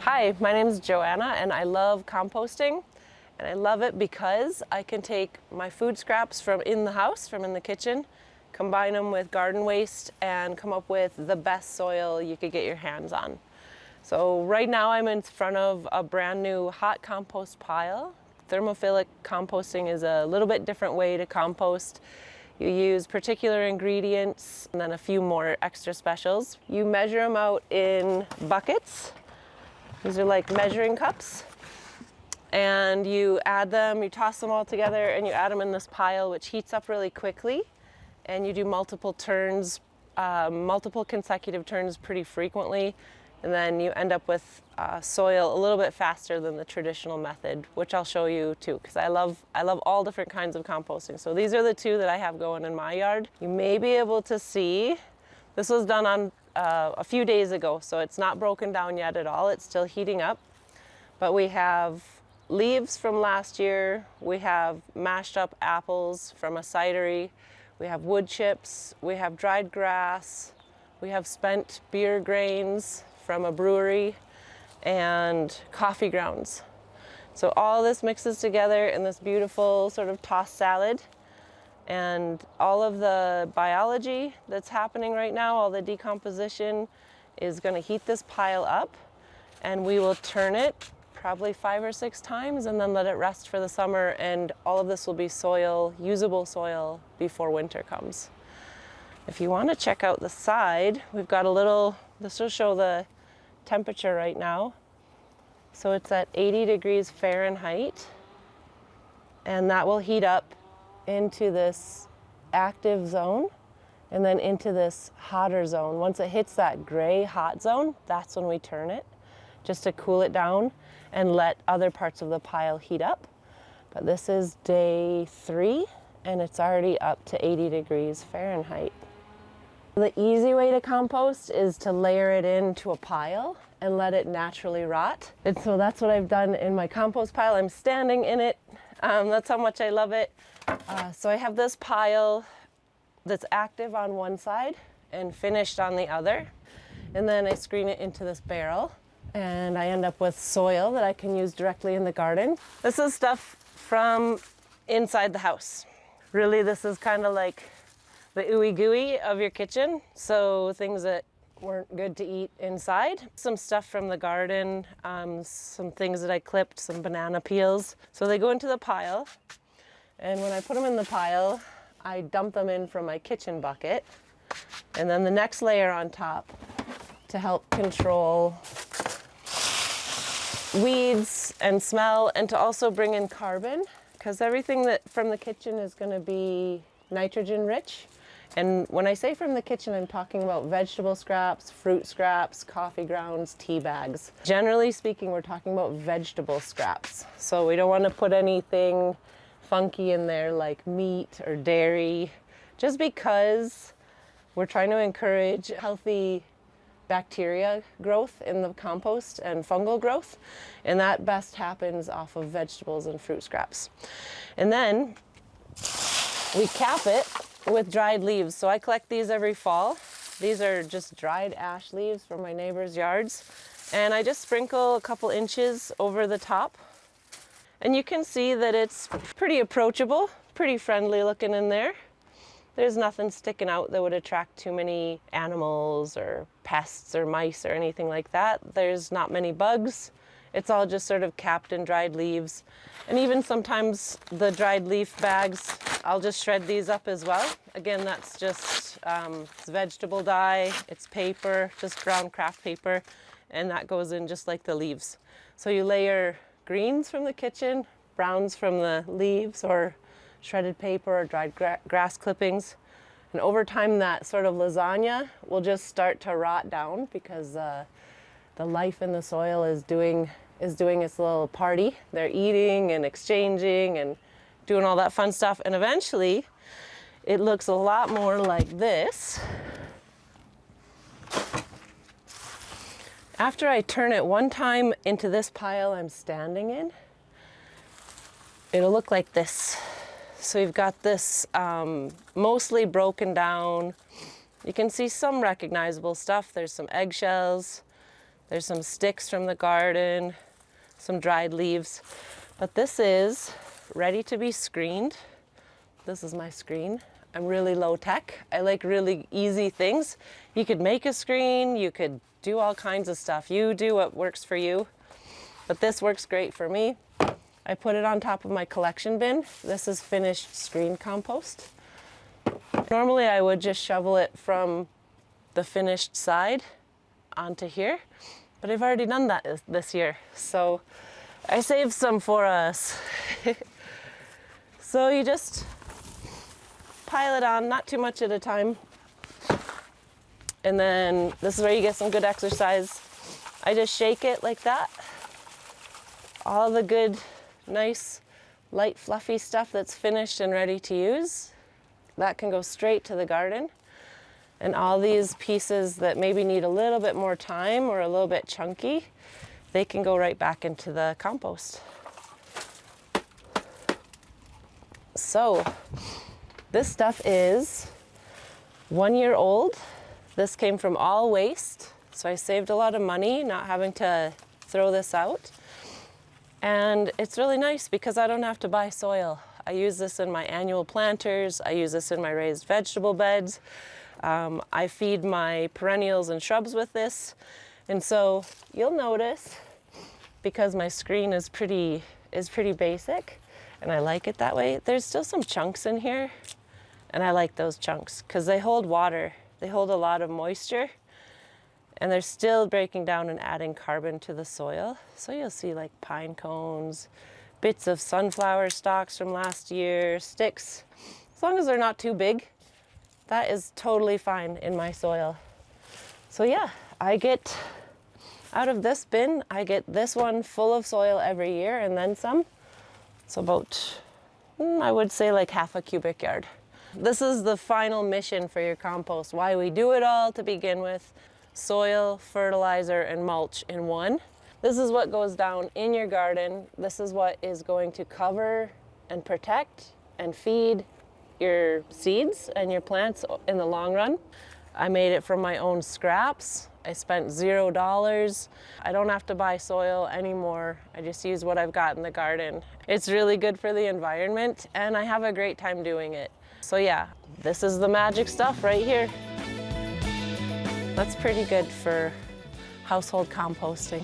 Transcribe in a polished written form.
Hi, my name is Joanna and I love composting. And I love it because I can take my food scraps from in the house, from in the kitchen, combine them with garden waste and come up with the best soil you could get your hands on. So right now I'm in front of a brand new hot compost pile. Thermophilic composting is a little bit different way to compost. You use particular ingredients and then a few more extra specials. You measure them out in buckets. These are like measuring cups. And you add them, you toss them all together and you add them in this pile, which heats up really quickly. And you do multiple turns, multiple consecutive turns pretty frequently. And then you end up with soil a little bit faster than the traditional method, which I'll show you too, because I love all different kinds of composting. So these are the two that I have going in my yard. You may be able to see, this was done on a few days ago, so it's not broken down yet at all. It's still heating up. But we have leaves from last year. We have mashed up apples from a cidery. We have wood chips. We have dried grass. We have spent beer grains from a brewery and coffee grounds. So all this mixes together in this beautiful sort of tossed salad. And all of the biology that's happening right now, all the decomposition, is going to heat this pile up, and we will turn it probably 5 or 6 times and then let it rest for the summer, and all of this will be soil, usable soil, before winter comes. If you want to check out the side, we've got a little, this will show the temperature right now. So it's at 80 degrees Fahrenheit, and that will heat up into this active zone and then into this hotter zone. Once it hits that gray hot zone, that's when we turn it, just to cool it down and let other parts of the pile heat up. But this is day 3 and it's already up to 80 degrees Fahrenheit. The easy way to compost is to layer it into a pile and let it naturally rot. And so that's what I've done in my compost pile. I'm standing in it. That's how much I love it. So I have this pile that's active on one side and finished on the other. And then I screen it into this barrel and I end up with soil that I can use directly in the garden. This is stuff from inside the house. Really, this is kind of like the ooey gooey of your kitchen. So things that weren't good to eat inside. Some stuff from the garden, some things that I clipped, some banana peels. So they go into the pile. And when I put them in the pile, I dump them in from my kitchen bucket. And then the next layer on top to help control weeds and smell, and to also bring in carbon, because everything that from the kitchen is going to be nitrogen rich. And when I say from the kitchen, I'm talking about vegetable scraps, fruit scraps, coffee grounds, tea bags. Generally speaking, we're talking about vegetable scraps. So we don't want to put anything funky in there like meat or dairy, just because we're trying to encourage healthy bacteria growth in the compost and fungal growth, and that best happens off of vegetables and fruit scraps. And then we cap it with dried leaves. So I collect these every fall. These are just dried ash leaves from my neighbors' yards, and I just sprinkle a couple inches over the top. And you can see that it's pretty approachable, pretty friendly looking in there. There's nothing sticking out that would attract too many animals or pests or mice or anything like that. There's not many bugs. It's all just sort of capped in dried leaves. And even sometimes the dried leaf bags, I'll just shred these up as well. Again, that's just it's vegetable dye, it's paper, just brown craft paper, and that goes in just like the leaves. So you layer greens from the kitchen, browns from the leaves, or shredded paper or dried grass clippings. And over time, that sort of lasagna will just start to rot down, because the life in the soil is doing its little party. They're eating and exchanging and doing all that fun stuff. And eventually, it looks a lot more like this. After I turn it one time into this pile I'm standing in, it'll look like this. So you've got this mostly broken down. You can see some recognizable stuff. There's some eggshells. There's some sticks from the garden, some dried leaves. But this is ready to be screened. This is my screen. I'm really low tech. I like really easy things. You could make a screen, you could do all kinds of stuff. You do what works for you. But this works great for me. I put it on top of my collection bin. This is finished screen compost. Normally I would just shovel it from the finished side onto here, but I've already done that this year. So I saved some for us. So you just pile it on, not too much at a time. And then this is where you get some good exercise. I just shake it like that. All the good, nice, light, fluffy stuff that's finished and ready to use, that can go straight to the garden. And all these pieces that maybe need a little bit more time or a little bit chunky, they can go right back into the compost. So this stuff is 1 year old. This came from all waste, so I saved a lot of money not having to throw this out. And it's really nice because I don't have to buy soil. I use this in my annual planters. I use this in my raised vegetable beds. I feed my perennials and shrubs with this. And so you'll notice, because my screen is pretty basic, and I like it that way, there's still some chunks in here. And I like those chunks because they hold water. They hold a lot of moisture. And they're still breaking down and adding carbon to the soil. So you'll see like pine cones, bits of sunflower stalks from last year, sticks. As long as they're not too big, that is totally fine in my soil. So yeah, I get, out of this bin, I get this one full of soil every year and then some. So about, I would say like half a cubic yard. This is the final mission for your compost, why we do it all to begin with. Soil, fertilizer, and mulch in one. This is what goes down in your garden. This is what is going to cover and protect and feed your seeds and your plants in the long run. I made it from my own scraps. I spent $0. I don't have to buy soil anymore. I just use what I've got in the garden. It's really good for the environment and I have a great time doing it. So yeah, this is the magic stuff right here. That's pretty good for household composting.